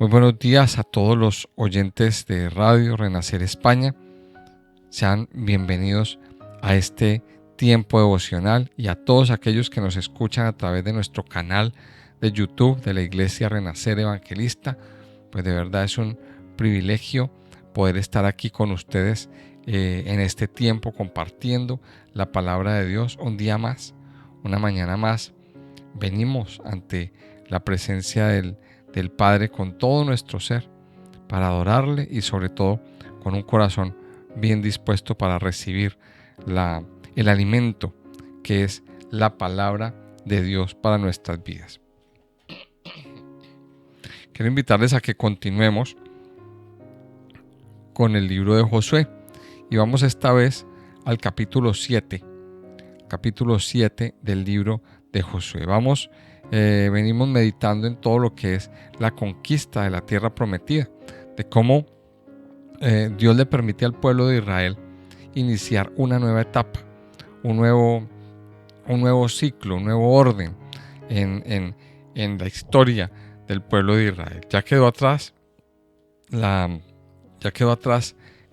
Muy buenos días a todos los oyentes de Radio Renacer España. Sean bienvenidos a este tiempo devocional y a todos aquellos que nos escuchan a través de nuestro canal de YouTube de la Iglesia Renacer Evangelista. Pues de verdad es un privilegio poder estar aquí con ustedes en este tiempo compartiendo la palabra de Dios un día más, una mañana más. Venimos ante la presencia del Padre con todo nuestro ser para adorarle y sobre todo con un corazón bien dispuesto para recibir el alimento que es la palabra de Dios para nuestras vidas. Quiero invitarles a que continuemos con el libro de Josué y vamos esta vez al capítulo 7 del libro de Josué. Venimos meditando en todo lo que es la conquista de la tierra prometida, de cómo Dios le permite al pueblo de Israel iniciar una nueva etapa, un nuevo ciclo, un nuevo orden en la historia del pueblo de Israel. Ya quedó atrás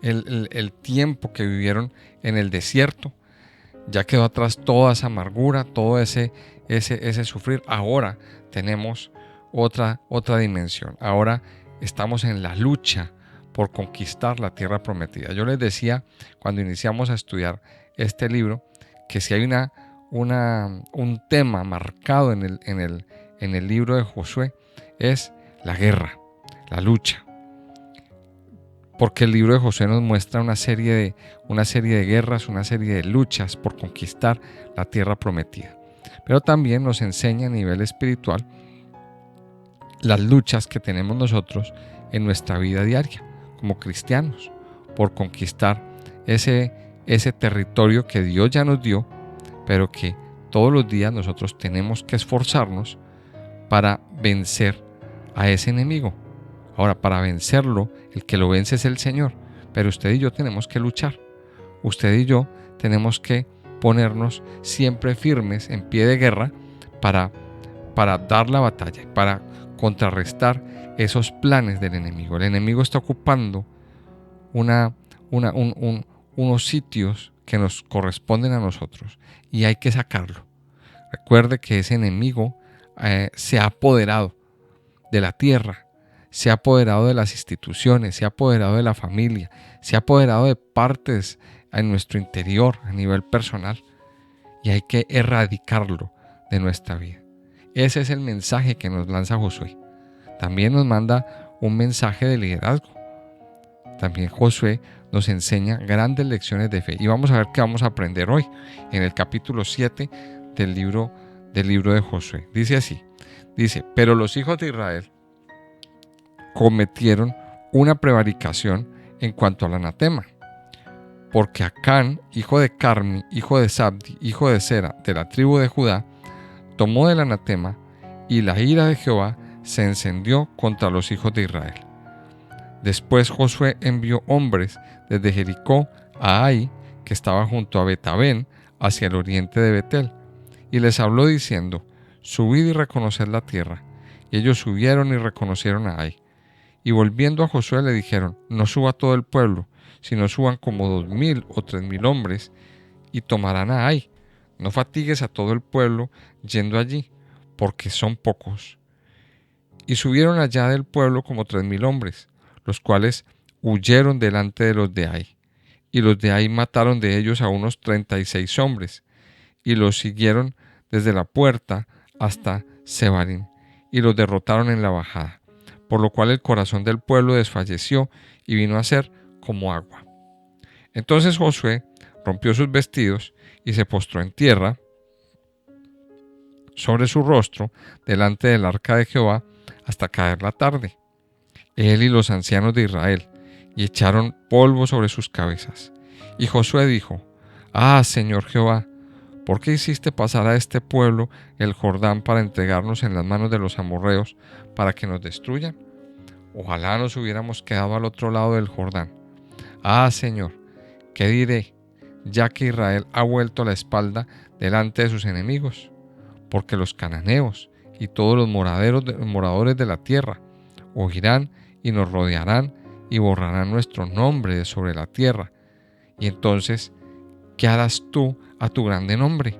el tiempo que vivieron en el desierto. Ya quedó atrás toda esa amargura, todo ese sufrir. Ahora tenemos otra dimensión. Ahora estamos en la lucha por conquistar la tierra prometida. Yo les decía cuando iniciamos a estudiar este libro que si hay un tema marcado en el libro de Josué es la guerra, la lucha. Porque el libro de Josué nos muestra una serie de guerras, una serie de luchas por conquistar la tierra prometida. Pero también nos enseña a nivel espiritual las luchas que tenemos nosotros en nuestra vida diaria como cristianos por conquistar ese territorio que Dios ya nos dio, pero que todos los días nosotros tenemos que esforzarnos para vencer a ese enemigo. Ahora, para vencerlo, el que lo vence es el Señor, pero usted y yo tenemos que luchar. Usted y yo tenemos que ponernos siempre firmes en pie de guerra para dar la batalla, para contrarrestar esos planes del enemigo. El enemigo está ocupando unos sitios que nos corresponden a nosotros y hay que sacarlo. Recuerde que ese enemigo se ha apoderado de la tierra, se ha apoderado de las instituciones, se ha apoderado de la familia, se ha apoderado de partes en nuestro interior a nivel personal y hay que erradicarlo de nuestra vida. Ese es el mensaje que nos lanza Josué. También nos manda un mensaje de liderazgo. También Josué nos enseña grandes lecciones de fe y vamos a ver qué vamos a aprender hoy en el capítulo 7 del libro de Josué. Dice así, pero los hijos de Israel cometieron una prevaricación en cuanto al anatema, porque Acán, hijo de Carmi, hijo de Sabdi, hijo de Sera, de la tribu de Judá, tomó del anatema y la ira de Jehová se encendió contra los hijos de Israel. Después Josué envió hombres desde Jericó a Ai, que estaba junto a Betabén, hacia el oriente de Betel, y les habló diciendo, subid y reconoced la tierra. Y ellos subieron y reconocieron a Ai. Y volviendo a Josué le dijeron, no suba todo el pueblo, sino suban como 2,000 o 3,000 hombres, y tomarán a Ai. No fatigues a todo el pueblo yendo allí, porque son pocos. Y subieron allá del pueblo como 3,000 hombres, los cuales huyeron delante de los de Ai. Y los de Ai mataron de ellos a unos 36 hombres, y los siguieron desde la puerta hasta Sebarim, y los derrotaron en la bajada. Por lo cual el corazón del pueblo desfalleció y vino a ser como agua. Entonces Josué rompió sus vestidos y se postró en tierra sobre su rostro delante del arca de Jehová hasta caer la tarde. Él y los ancianos de Israel, y echaron polvo sobre sus cabezas. Y Josué dijo, Señor Jehová, ¿por qué hiciste pasar a este pueblo el Jordán para entregarnos en las manos de los amorreos para que nos destruyan? Ojalá nos hubiéramos quedado al otro lado del Jordán. Señor, ¿qué diré, ya que Israel ha vuelto la espalda delante de sus enemigos? Porque los cananeos y todos los moradores de la tierra oirán y nos rodearán y borrarán nuestro nombre de sobre la tierra. Y entonces, ¿qué harás tú a tu grande nombre?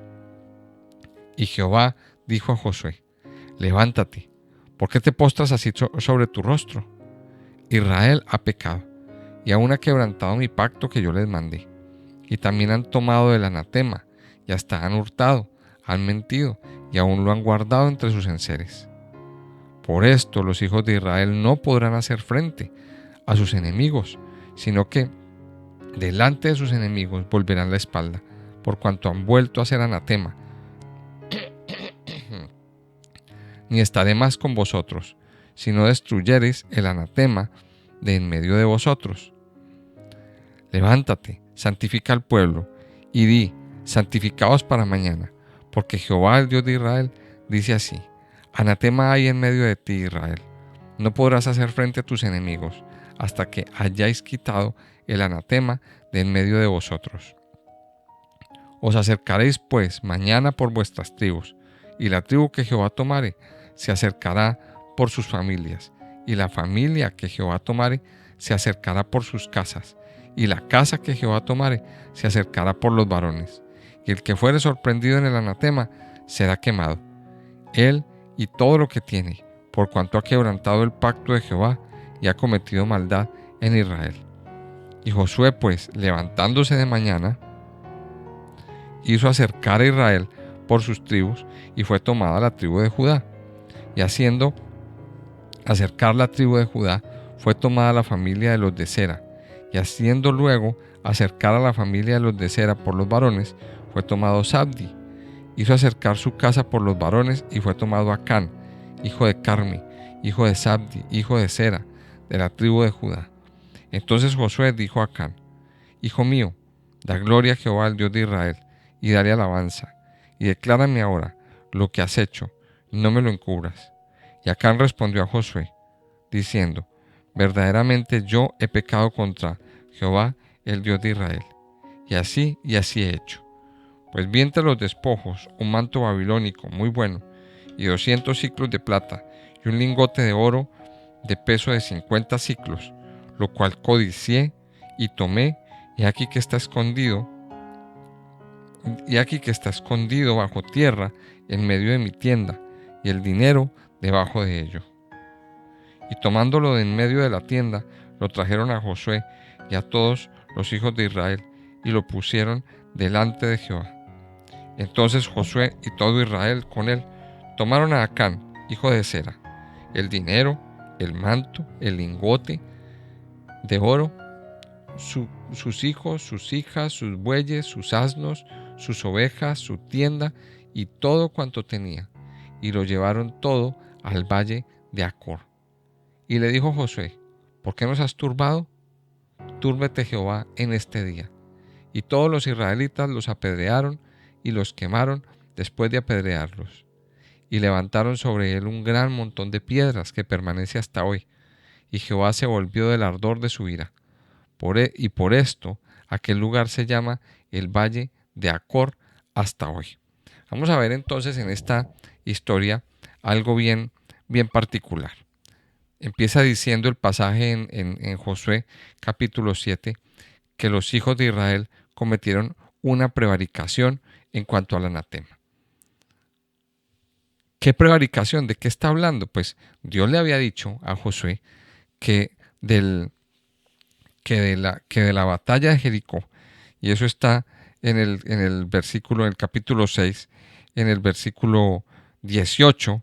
Y Jehová dijo a Josué: levántate, ¿por qué te postras así sobre tu rostro? Israel ha pecado, y aún ha quebrantado mi pacto que yo les mandé. Y también han tomado del anatema, y hasta han hurtado, han mentido, y aún lo han guardado entre sus enseres. Por esto los hijos de Israel no podrán hacer frente a sus enemigos, sino que delante de sus enemigos volverán la espalda, por cuanto han vuelto a ser anatema. Ni estaré más con vosotros, si no destruyereis el anatema de en medio de vosotros. Levántate, santifica al pueblo, y di: santificaos para mañana, porque Jehová, el Dios de Israel, dice así: anatema hay en medio de ti, Israel. No podrás hacer frente a tus enemigos, hasta que hayáis quitado el anatema de en medio de vosotros. Os acercaréis pues mañana por vuestras tribus, y la tribu que Jehová tomare se acercará por sus familias, y la familia que Jehová tomare se acercará por sus casas, y la casa que Jehová tomare se acercará por los varones. Y el que fuere sorprendido en el anatema será quemado, él y todo lo que tiene, por cuanto ha quebrantado el pacto de Jehová y ha cometido maldad en Israel. Y Josué, pues, levantándose de mañana, hizo acercar a Israel por sus tribus, y fue tomada la tribu de Judá. Y haciendo acercar la tribu de Judá, fue tomada la familia de los de Sera. Y haciendo luego acercar a la familia de los de Sera por los varones, fue tomado Zabdi. Hizo acercar su casa por los varones, y fue tomado Acán, hijo de Carmi, hijo de Zabdi, hijo de Sera, de la tribu de Judá. Entonces Josué dijo a Acán: hijo mío, da gloria a Jehová, el Dios de Israel, y dale alabanza, y declárame ahora lo que has hecho, no me lo encubras. Y Acán respondió a Josué, diciendo: verdaderamente yo he pecado contra Jehová, el Dios de Israel, y así he hecho. Pues vi entre los despojos un manto babilónico muy bueno, y 200 siclos de plata, y un lingote de oro de peso de 50 siclos, lo cual codicié y tomé, y aquí que está escondido bajo tierra en medio de mi tienda, y el dinero debajo de ello. Y tomándolo de en medio de la tienda, lo trajeron a Josué y a todos los hijos de Israel, y lo pusieron delante de Jehová. Entonces Josué y todo Israel con él tomaron a Acán, hijo de Sera, el dinero, el manto, el lingote de oro, sus hijos, sus hijas, sus bueyes, sus asnos, sus ovejas, su tienda y todo cuanto tenía, y lo llevaron todo al valle de Acor. Y le dijo Josué: ¿por qué nos has turbado? Túrbete Jehová en este día. Y todos los israelitas los apedrearon y los quemaron después de apedrearlos. Y levantaron sobre él un gran montón de piedras que permanece hasta hoy. Y Jehová se volvió del ardor de su ira. Y por esto aquel lugar se llama el Valle de Acor hasta hoy. Vamos a ver entonces en esta historia algo bien particular. Empieza diciendo el pasaje en Josué capítulo 7 que los hijos de Israel cometieron una prevaricación en cuanto al anatema. ¿Qué prevaricación? ¿De qué está hablando? Pues Dios le había dicho a Josué que de la batalla de Jericó, y eso está en el versículo, en el capítulo 6, en el versículo 18.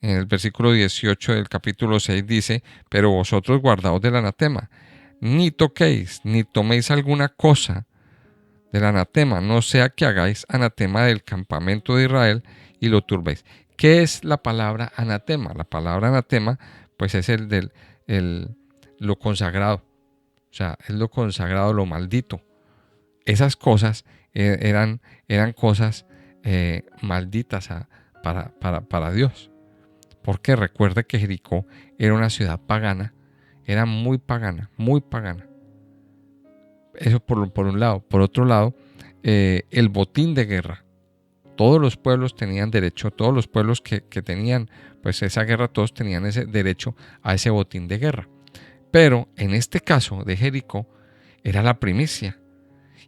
En el versículo 18 del capítulo 6 dice: pero vosotros guardaos del anatema, ni toquéis, ni toméis alguna cosa del anatema, no sea que hagáis anatema del campamento de Israel y lo turbéis. ¿Qué es la palabra anatema? La palabra anatema, pues es lo consagrado. O sea, es lo consagrado, lo maldito. Esas cosas eran cosas malditas para Dios. Porque recuerde que Jericó era una ciudad pagana, era muy pagana, muy pagana. Eso por un lado. Por otro lado, el botín de guerra. todos los pueblos tenían derecho, todos los pueblos que tenían pues esa guerra, todos tenían ese derecho a ese botín de guerra. Pero en este caso de Jericó era la primicia,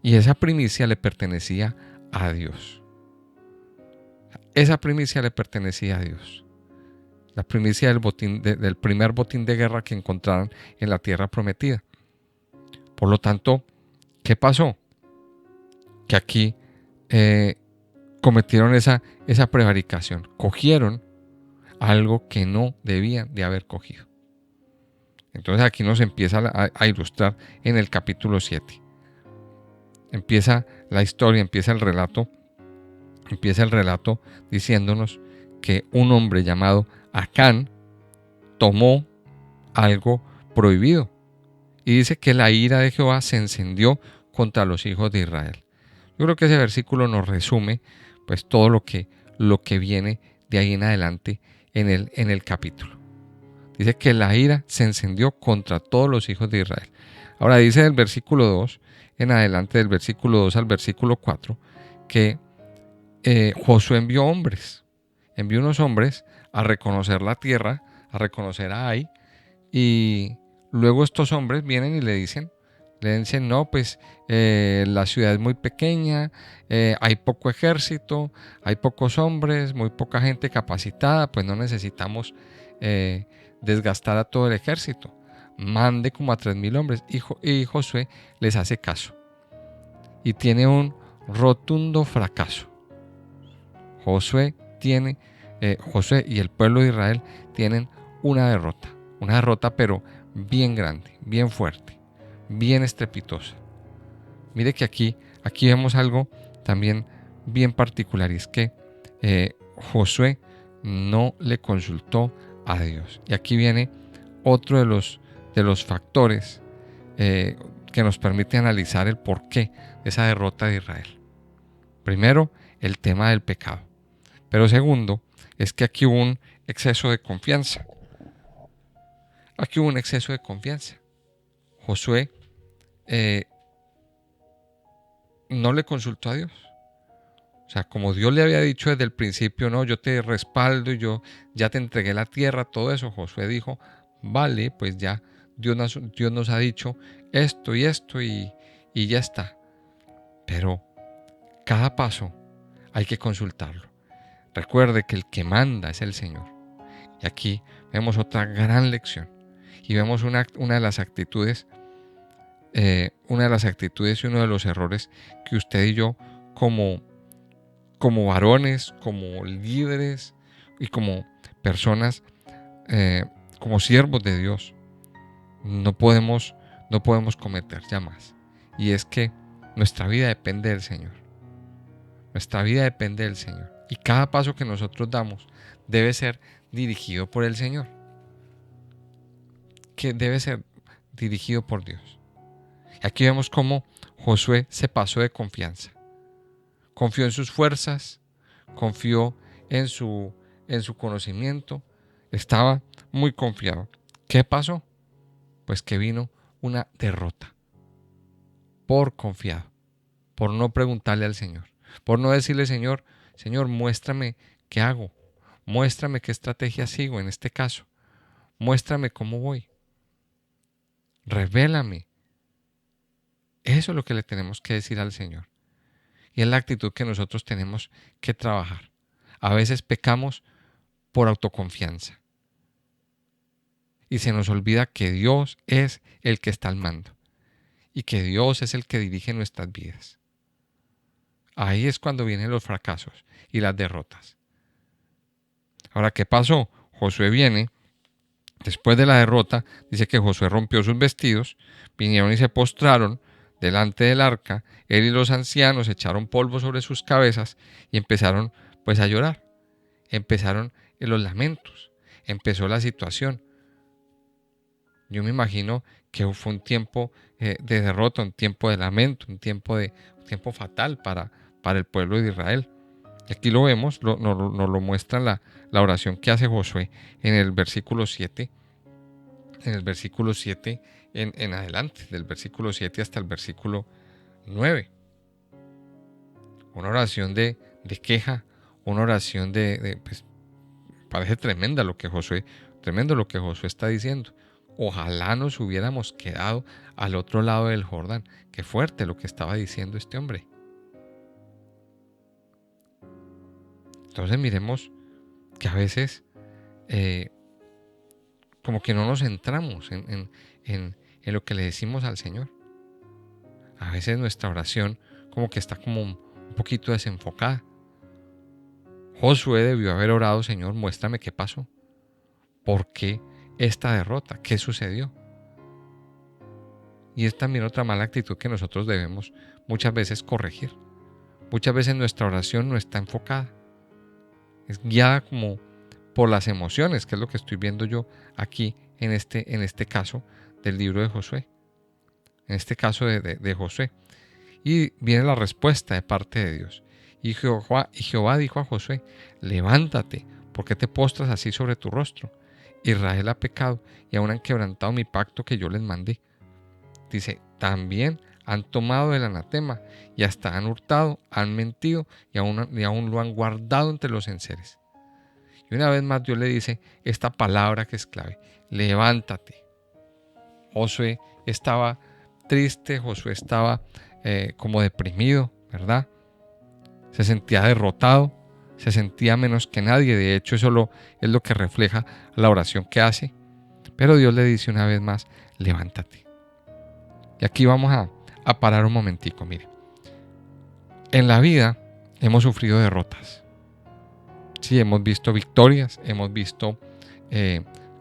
y esa primicia le pertenecía a Dios. Esa primicia le pertenecía a Dios. La primicia del botín, del primer botín de guerra que encontraron en la tierra prometida. Por lo tanto, ¿qué pasó? Que aquí cometieron esa prevaricación. Cogieron algo que no debían de haber cogido. Entonces aquí nos empieza a ilustrar en el capítulo 7. Empieza la historia, empieza el relato diciéndonos que un hombre llamado Acán tomó algo prohibido. Y dice que la ira de Jehová se encendió contra los hijos de Israel. Yo creo que ese versículo nos resume pues todo lo que viene de ahí en adelante en el capítulo. Dice que la ira se encendió contra todos los hijos de Israel. Ahora dice del versículo 2 en adelante, del versículo 2 al versículo 4, que Josué envió unos hombres a reconocer la tierra, a reconocer a Ai, y luego estos hombres vienen y le dicen, no, pues la ciudad es muy pequeña, hay poco ejército, hay pocos hombres, muy poca gente capacitada, pues no necesitamos desgastar a todo el ejército. Mande como a 3,000 hombres. Y Josué les hace caso. Y tiene un rotundo fracaso. Josué y el pueblo de Israel tienen una derrota pero bien grande, bien fuerte, bien estrepitosa. Mire que aquí vemos algo también bien particular, y es que Josué no le consultó a Dios. Y aquí viene otro de los factores que nos permite analizar el porqué de esa derrota de Israel. Primero, el tema del pecado. Pero segundo, es que aquí hubo un exceso de confianza. Josué no le consultó a Dios. O sea, como Dios le había dicho desde el principio, no, yo te respaldo y yo ya te entregué la tierra, todo eso, Josué dijo, vale, pues ya Dios nos ha dicho esto y esto y ya está. Pero cada paso hay que consultarlo. Recuerde que el que manda es el Señor. Y aquí vemos otra gran lección. Y vemos una de las actitudes y uno de los errores que usted y yo como varones, como líderes y como personas, como siervos de Dios, no podemos cometer ya más. Y es que nuestra vida depende del Señor. Y cada paso que nosotros damos debe ser dirigido por el Señor. Que debe ser dirigido por Dios. Aquí vemos cómo Josué se pasó de confianza. Confió en sus fuerzas, confió en su conocimiento, estaba muy confiado. ¿Qué pasó? Pues que vino una derrota por confiado, por no preguntarle al Señor, por no decirle, Señor, muéstrame qué hago, muéstrame qué estrategia sigo en este caso, muéstrame cómo voy, revélame. Eso es lo que le tenemos que decir al Señor. Y es la actitud que nosotros tenemos que trabajar. A veces pecamos por autoconfianza. Y se nos olvida que Dios es el que está al mando. Y que Dios es el que dirige nuestras vidas. Ahí es cuando vienen los fracasos y las derrotas. Ahora, ¿qué pasó? Josué viene, después de la derrota, dice que Josué rompió sus vestidos, vinieron y se postraron delante del arca, él y los ancianos echaron polvo sobre sus cabezas y empezaron pues a llorar. Empezaron los lamentos, empezó la situación. Yo me imagino que fue un tiempo de derrota, un tiempo de lamento, un tiempo fatal para el pueblo de Israel. Y aquí lo vemos, nos lo muestra la oración que hace Josué en el versículo 7. En el versículo 7 en adelante, del versículo 7 hasta el versículo 9. Una oración de de queja, una oración pues, parece tremendo lo que Josué está diciendo. Ojalá nos hubiéramos quedado al otro lado del Jordán. Qué fuerte lo que estaba diciendo este hombre. Entonces miremos que a veces como que no nos centramos en lo que le decimos al Señor. A veces nuestra oración como que está como un poquito desenfocada. Josué debió haber orado: Señor, muéstrame qué pasó. ¿Por qué esta derrota? ¿Qué sucedió? Y es también otra mala actitud que nosotros debemos muchas veces corregir. Muchas veces nuestra oración no está enfocada. Es guiada como por las emociones, que es lo que estoy viendo yo aquí en este caso del libro de Josué. En este caso de Josué. Y viene la respuesta de parte de Dios. Y Jehová dijo a Josué: levántate, ¿por qué te postras así sobre tu rostro? Israel ha pecado y aún han quebrantado mi pacto que yo les mandé. Dice, también han tomado el anatema y hasta han hurtado, han mentido y aún lo han guardado entre los enseres. Y una vez más Dios le dice esta palabra que es clave: levántate. Josué estaba triste, Josué estaba como deprimido, ¿verdad? Se sentía derrotado, se sentía menos que nadie. De hecho, eso es lo que refleja la oración que hace. Pero Dios le dice una vez más: levántate. Y aquí vamos a parar un momentico. Mire, en la vida hemos sufrido derrotas. Sí, hemos visto victorias, hemos visto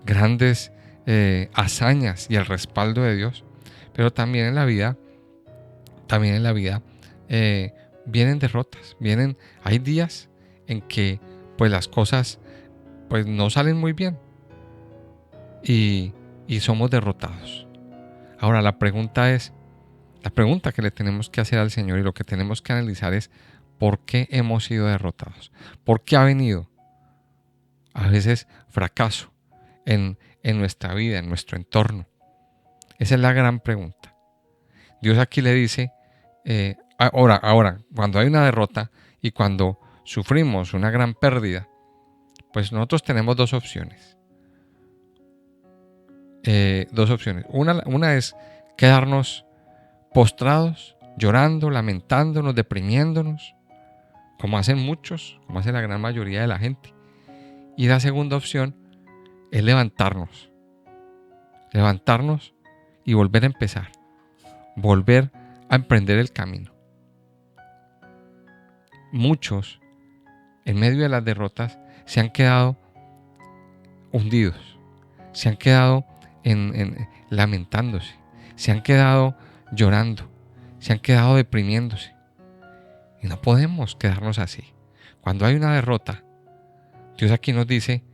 grandes hazañas y el respaldo de Dios. Pero también en la vida vienen derrotas, hay días en que pues las cosas pues no salen muy bien y somos derrotados. Ahora la pregunta que le tenemos que hacer al Señor y lo que tenemos que analizar es: ¿por qué hemos sido derrotados? ¿Por qué ha venido a veces fracaso en nuestra vida, en nuestro entorno? Esa es la gran pregunta. Dios aquí le dice, ahora, cuando hay una derrota y cuando sufrimos una gran pérdida, pues nosotros tenemos dos opciones. Una es quedarnos postrados, llorando, lamentándonos, deprimiéndonos, como hacen muchos, como hace la gran mayoría de la gente. Y la segunda opción es levantarnos y volver a empezar, volver a emprender el camino. Muchos, en medio de las derrotas, se han quedado hundidos, se han quedado lamentándose, se han quedado llorando, se han quedado deprimiéndose. Y no podemos quedarnos así. Cuando hay una derrota, Dios aquí nos dice: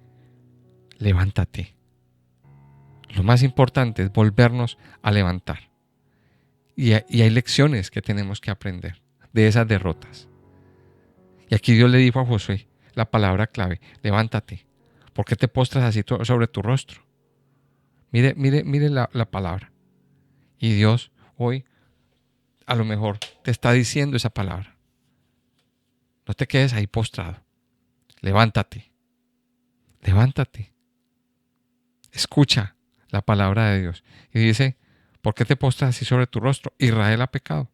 levántate. Lo más importante es volvernos a levantar. Y hay lecciones que tenemos que aprender de esas derrotas. Y aquí Dios le dijo a Josué la palabra clave: levántate. ¿Por qué te postras así sobre tu rostro? Mire la palabra. Y Dios hoy a lo mejor te está diciendo esa palabra. No te quedes ahí postrado. Levántate. Levántate. Escucha la palabra de Dios. Y dice: ¿por qué te postras así sobre tu rostro? Israel ha pecado.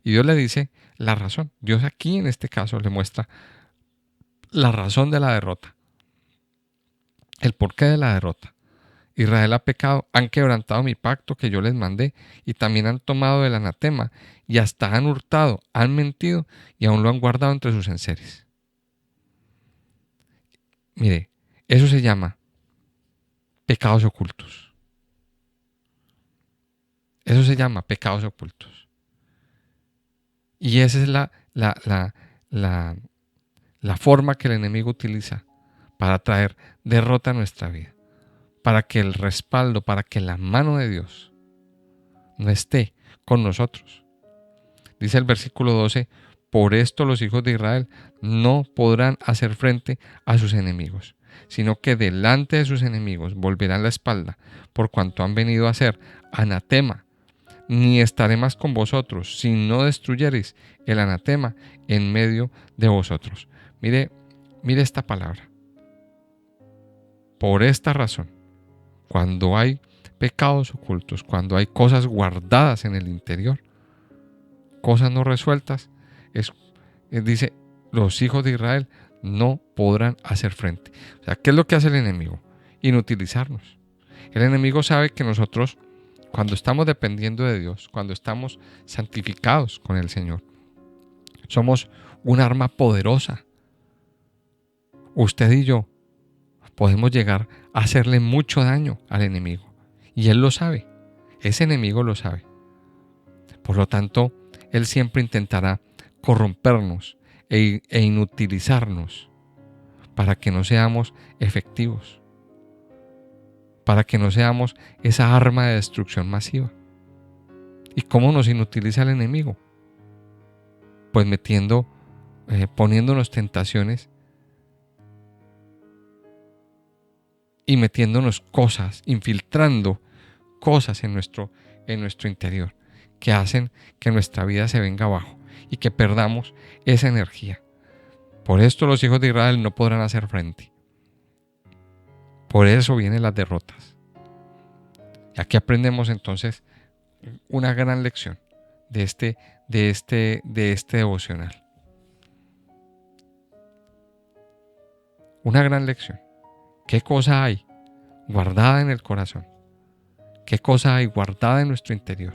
Y Dios le dice la razón. Dios aquí en este caso le muestra la razón de la derrota. El porqué de la derrota. Israel ha pecado, han quebrantado mi pacto que yo les mandé y también han tomado el anatema y hasta han hurtado, han mentido y aún lo han guardado entre sus enseres. Mire, eso se llama pecados ocultos. Eso se llama pecados ocultos. Y esa es la forma que el enemigo utiliza para traer derrota a nuestra vida. Para que el respaldo, para que la mano de Dios no esté con nosotros. Dice el versículo 12: por esto los hijos de Israel no podrán hacer frente a sus enemigos, sino que delante de sus enemigos volverán la espalda, por cuanto han venido a ser anatema ni estaré más con vosotros, si no destruyereis el anatema en medio de vosotros. Mire esta palabra. Por esta razón, cuando hay pecados ocultos, cuando hay cosas guardadas en el interior, cosas no resueltas, dice, los hijos de Israel no podrán hacer frente. O sea, ¿qué es lo que hace el enemigo? Inutilizarnos. El enemigo sabe que nosotros, cuando estamos dependiendo de Dios, cuando estamos santificados con el Señor, somos un arma poderosa. Usted y yo podemos llegar a hacerle mucho daño al enemigo. Y él lo sabe. Ese enemigo lo sabe. Por lo tanto, él siempre intentará corrompernos e inutilizarnos para que no seamos efectivos, para que no seamos esa arma de destrucción masiva. ¿Y cómo nos inutiliza el enemigo? Pues poniéndonos tentaciones y metiéndonos cosas, infiltrando cosas en nuestro interior que hacen que nuestra vida se venga abajo y que perdamos esa energía. Por esto los hijos de Israel no podrán hacer frente. Por eso vienen las derrotas. Y aquí aprendemos entonces una gran lección de este devocional. Una gran lección. ¿Qué cosa hay guardada en el corazón? ¿Qué cosa hay guardada en nuestro interior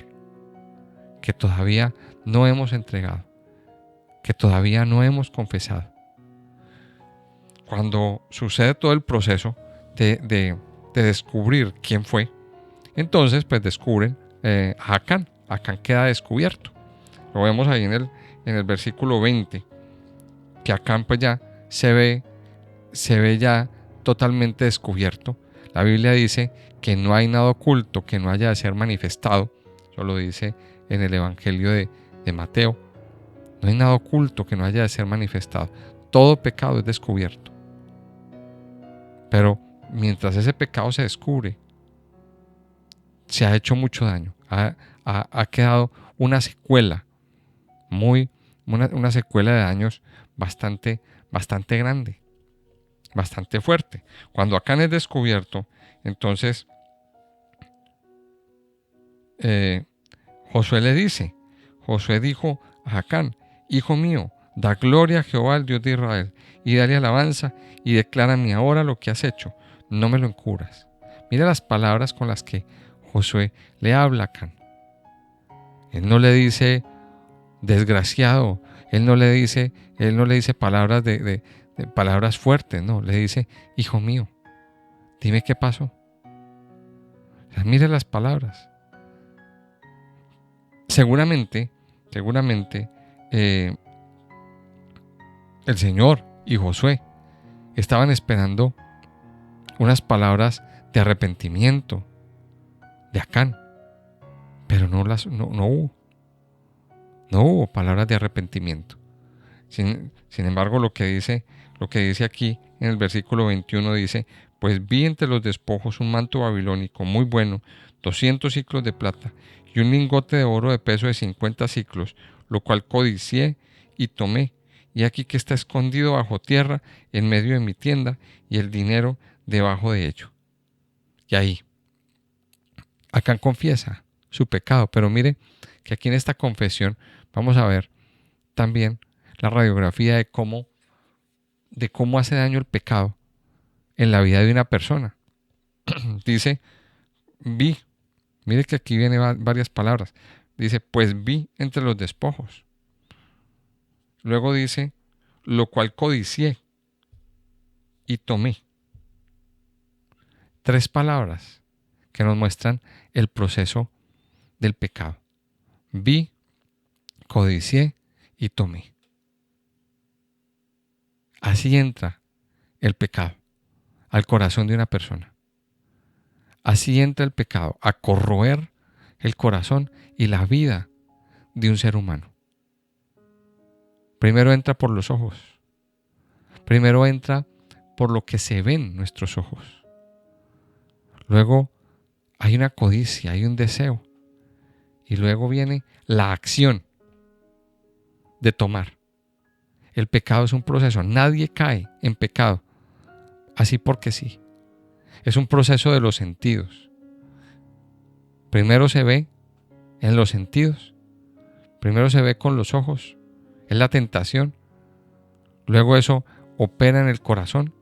que todavía no hemos entregado, que todavía no hemos confesado? Cuando sucede todo el proceso de descubrir quién fue, entonces pues descubren a Acán. Acán queda descubierto. Lo vemos ahí en el versículo 20, que Acán pues ya se ve ya totalmente descubierto. La Biblia dice que no hay nada oculto que no haya de ser manifestado. Eso lo dice en el Evangelio de Mateo. No hay nada oculto que no haya de ser manifestado. Todo pecado es descubierto. Pero mientras ese pecado se descubre, se ha hecho mucho daño. Ha quedado una secuela, una secuela de daños bastante grande, bastante fuerte. Cuando Acán es descubierto, entonces Josué dijo a Acán: hijo mío, da gloria a Jehová, el Dios de Israel, y dale alabanza, y declárame ahora lo que has hecho, no me lo encubras. Mira las palabras con las que Josué le habla a Acán. Él no le dice desgraciado, él no le dice palabras de palabras fuertes, no, le dice: hijo mío, dime qué pasó. O sea, mire las palabras. Seguramente el Señor y Josué estaban esperando unas palabras de arrepentimiento de Acán, pero no hubo palabras de arrepentimiento. Sin embargo, lo que dice aquí en el versículo 21 dice: pues vi entre los despojos un manto babilónico muy bueno, 200 siclos de plata, y un lingote de oro de peso de 50 siclos, lo cual codicié y tomé. Y aquí que está escondido bajo tierra en medio de mi tienda, y el dinero debajo de ello. Y ahí, Acán confiesa su pecado, pero mire que aquí en esta confesión vamos a ver también la radiografía de cómo hace daño el pecado en la vida de una persona. Dice: vi, mire que aquí viene varias palabras. Dice: pues vi entre los despojos. Luego dice: lo cual codicié y tomé. 3 palabras que nos muestran el proceso del pecado. Vi, codicié y tomé. Así entra el pecado al corazón de una persona. Así entra el pecado a corroer el corazón y la vida de un ser humano. Primero entra por los ojos. Primero entra por lo que se ven nuestros ojos. Luego hay una codicia, hay un deseo. y luego viene la acción de tomar. El pecado es un proceso. Nadie cae en pecado así porque sí. Es un proceso de los sentidos. Primero se ve en los sentidos. Primero se ve con los ojos. Es la tentación. Luego eso opera en el corazón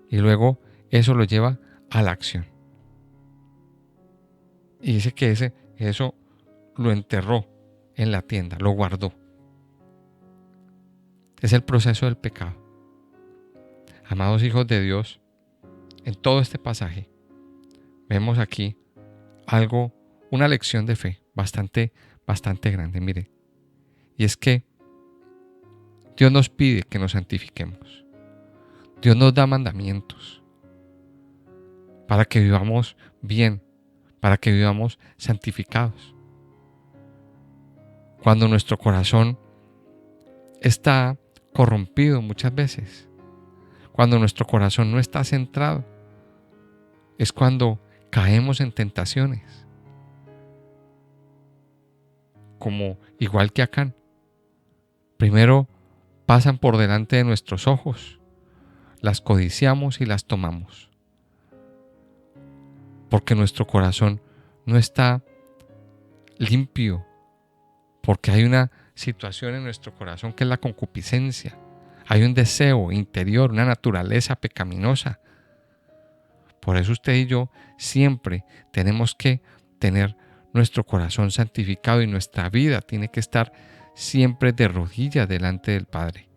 y luego eso lo lleva a la acción. Y dice que eso lo enterró en la tienda, lo guardó. Es el proceso del pecado. Amados hijos de Dios, en todo este pasaje vemos aquí algo, una lección de fe bastante grande, mire. Y es que Dios nos pide que nos santifiquemos. Dios nos da mandamientos para que vivamos bien, para que vivamos santificados. Cuando nuestro corazón está corrompido muchas veces, cuando nuestro corazón no está centrado, es cuando caemos en tentaciones, como igual que Acán. Primero pasan por delante de nuestros ojos, las codiciamos y las tomamos, porque nuestro corazón no está limpio, porque hay una situación en nuestro corazón que es la concupiscencia. Hay un deseo interior, una naturaleza pecaminosa. Por eso usted y yo siempre tenemos que tener nuestro corazón santificado y nuestra vida tiene que estar siempre de rodillas delante del Padre.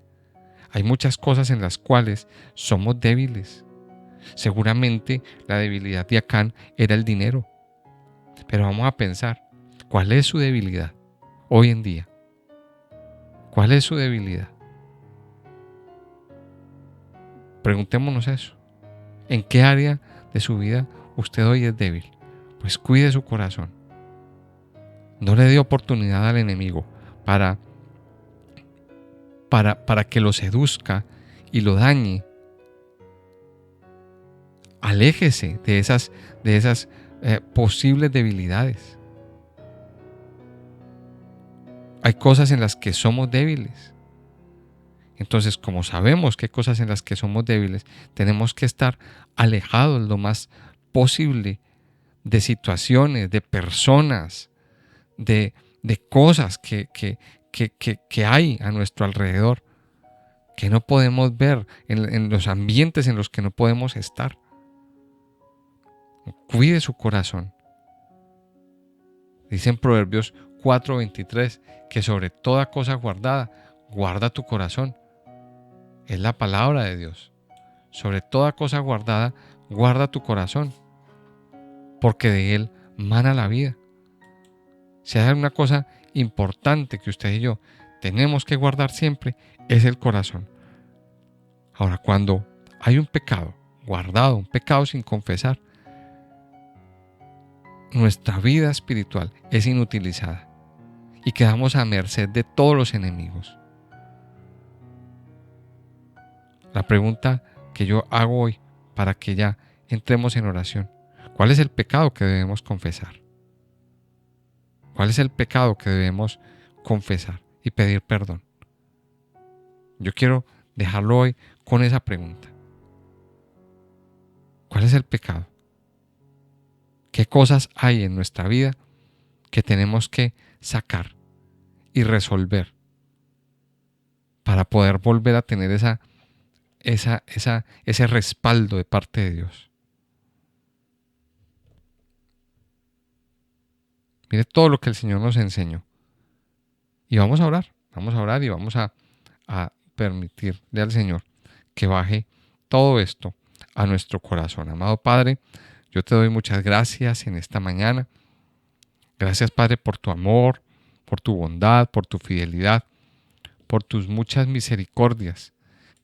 Hay muchas cosas en las cuales somos débiles. Seguramente la debilidad de Acán era el dinero. Pero vamos a pensar, ¿cuál es su debilidad hoy en día? ¿Cuál es su debilidad? Preguntémonos eso. ¿En qué área de su vida usted hoy es débil? Pues cuide su corazón. No le dé oportunidad al enemigo para que lo seduzca y lo dañe. Aléjese de esas posibles debilidades. Hay cosas en las que somos débiles. Entonces, como sabemos que hay cosas en las que somos débiles, tenemos que estar alejados lo más posible de situaciones, de personas, de cosas que hay a nuestro alrededor, que no podemos ver, en los ambientes en los que no podemos estar. Cuide su corazón. Dice en Proverbios 4:23 que sobre toda cosa guardada, guarda tu corazón. Es la palabra de Dios. Sobre toda cosa guardada, guarda tu corazón, porque de él mana la vida. Si hay una cosa importante que usted y yo tenemos que guardar siempre, es el corazón. Ahora, cuando hay un pecado guardado, un pecado sin confesar, nuestra vida espiritual es inutilizada y quedamos a merced de todos los enemigos. La pregunta que yo hago hoy para que ya entremos en oración: ¿cuál es el pecado que debemos confesar? ¿Cuál es el pecado que debemos confesar y pedir perdón? Yo quiero dejarlo hoy con esa pregunta. ¿Cuál es el pecado? ¿Qué cosas hay en nuestra vida que tenemos que sacar y resolver para poder volver a tener ese respaldo de parte de Dios? Mire todo lo que el Señor nos enseñó. Y vamos a orar y vamos a permitirle al Señor que baje todo esto a nuestro corazón. Amado Padre, yo te doy muchas gracias en esta mañana. Gracias, Padre, por tu amor, por tu bondad, por tu fidelidad, por tus muchas misericordias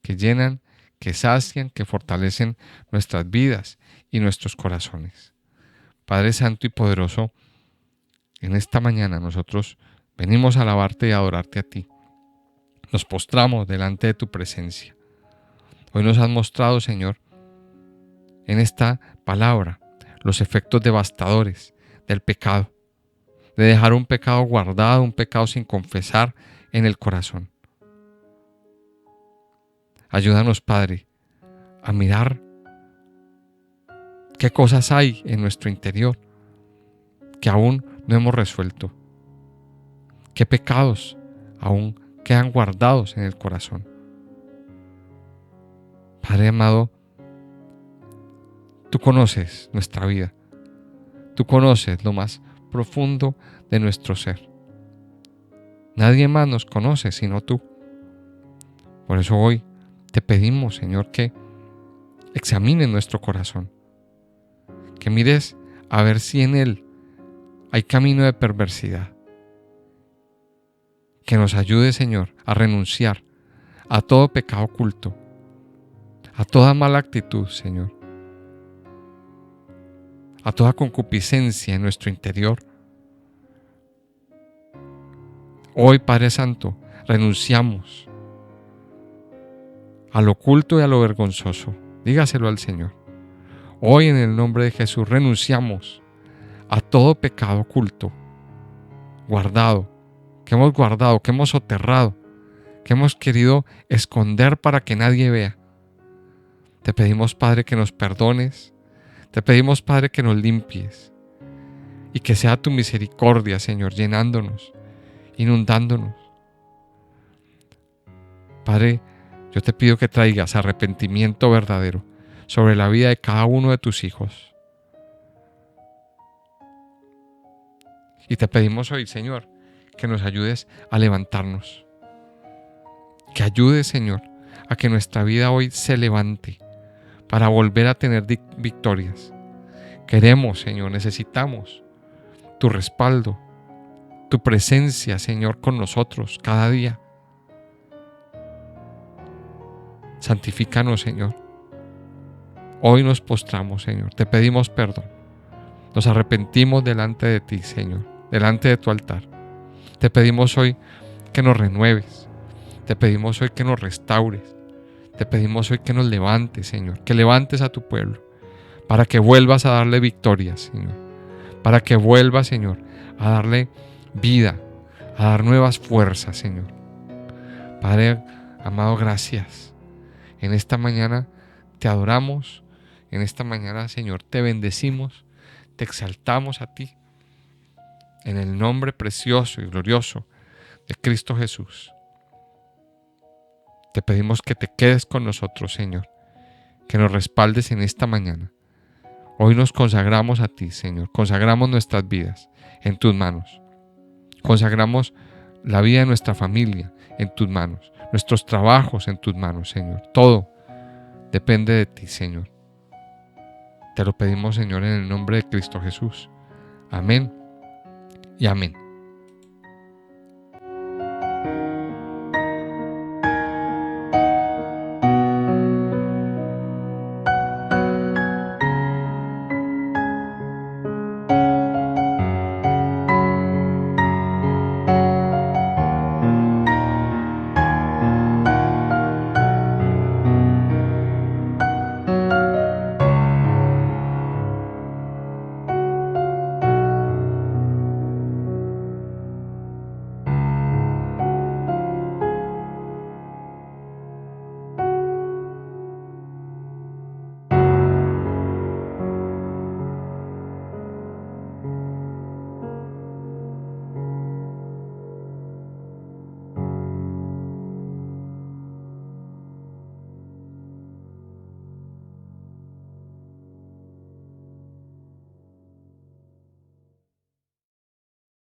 que llenan, que sacian, que fortalecen nuestras vidas y nuestros corazones. Padre Santo y poderoso, en esta mañana nosotros venimos a alabarte y a adorarte a ti. Nos postramos delante de tu presencia. Hoy nos has mostrado, Señor, en esta palabra, los efectos devastadores del pecado, de dejar un pecado guardado, un pecado sin confesar en el corazón. Ayúdanos, Padre, a mirar qué cosas hay en nuestro interior que aún no hemos resuelto, qué pecados aún quedan guardados en el corazón. Padre amado, tú conoces nuestra vida, tú conoces lo más profundo de nuestro ser. Nadie más nos conoce sino tú. Por eso hoy te pedimos, Señor, que examines nuestro corazón, que mires a ver si en él hay camino de perversidad. Que nos ayude, Señor, a renunciar a todo pecado oculto, a toda mala actitud, Señor, a toda concupiscencia en nuestro interior. Hoy, Padre Santo, renunciamos a lo oculto y a lo vergonzoso. Dígaselo al Señor. Hoy, en el nombre de Jesús, renunciamos a todo pecado oculto, guardado, que hemos soterrado, que hemos querido esconder para que nadie vea. Te pedimos, Padre, que nos perdones. Te pedimos, Padre, que nos limpies y que sea tu misericordia, Señor, llenándonos, inundándonos. Padre, yo te pido que traigas arrepentimiento verdadero sobre la vida de cada uno de tus hijos. Y te pedimos hoy, Señor, que nos ayudes a levantarnos. Que ayudes, Señor, a que nuestra vida hoy se levante para volver a tener victorias. Queremos, Señor, necesitamos tu respaldo, tu presencia, Señor, con nosotros cada día. Santifícanos, Señor. Hoy nos postramos, Señor. Te pedimos perdón. Nos arrepentimos delante de ti, Señor, delante de tu altar. Te pedimos hoy que nos renueves. Te pedimos hoy que nos restaures. Te pedimos hoy que nos levantes, Señor, que levantes a tu pueblo, para que vuelvas a darle victorias, Señor, para que vuelvas, Señor, a darle vida, a dar nuevas fuerzas, Señor. Padre amado, gracias. En esta mañana te adoramos, en esta mañana, Señor, te bendecimos, te exaltamos a ti, en el nombre precioso y glorioso de Cristo Jesús. Te pedimos que te quedes con nosotros, Señor, que nos respaldes en esta mañana. Hoy nos consagramos a ti, Señor, consagramos nuestras vidas en tus manos. Consagramos la vida de nuestra familia en tus manos, nuestros trabajos en tus manos, Señor. Todo depende de ti, Señor. Te lo pedimos, Señor, en el nombre de Cristo Jesús. Amén y amén.